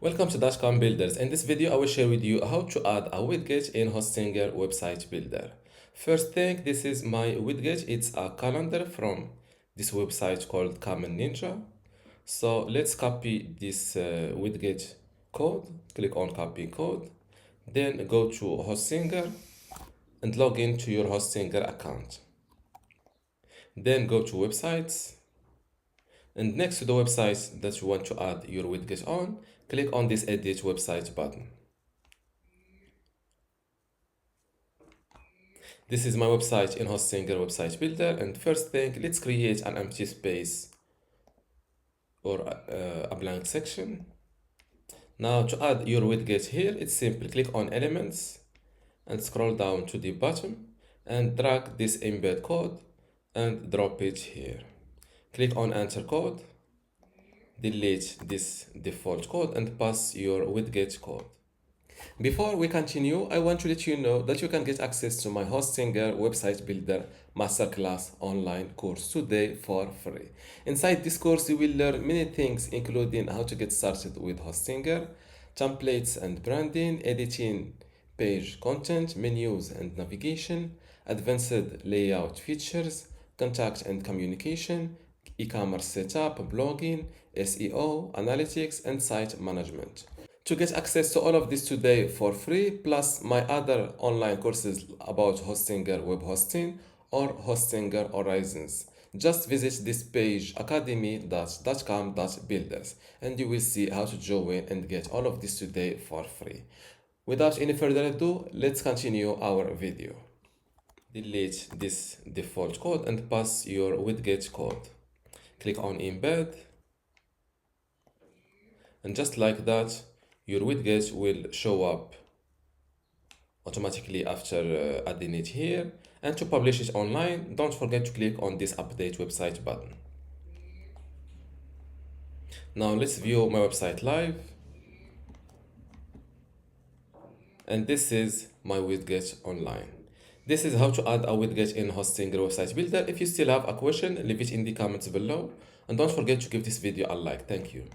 Welcome to dotcom Builders. In this video, I will share with you how to add a widget in Hostinger website builder. First thing, this is my widget. It's a calendar from this website called Common Ninja. So let's copy this widget code. Click on copy code. Then go to Hostinger and log into your Hostinger account. Then go to websites. And next to the website that you want to add your widget on, click on this edit website button. This is my website in Hostinger website builder, and first thing, let's create an empty space or a blank section. Now to add your widget here, it's simple. Click on elements and scroll down to the bottom and drag this embed code and drop it here. Click on enter code, delete this default code and pass your widget code. Before we continue, I want to let you know that you can get access to my Hostinger website builder masterclass online course today for free. Inside this course, you will learn many things, including how to get started with Hostinger, templates and branding, editing page content, menus and navigation, advanced layout features, contact and communication, e-commerce setup, blogging, SEO, analytics, and site management. To get access to all of this today for free, plus my other online courses about Hostinger web hosting or Hostinger Horizons, just visit this page academy.dotcom.builders and you will see how to join and get all of this today for free. Without any further ado, let's continue our video. Delete this default code and pass your widget code. Click on embed, and just like that, your widget will show up automatically after adding it here. And to publish it online, don't forget to click on this update website button. Now let's view my website live. And this is my widget online. This is how to add a widget in Hostinger website builder. If you still have a question, leave it in the comments below. And don't forget to give this video a like. Thank you.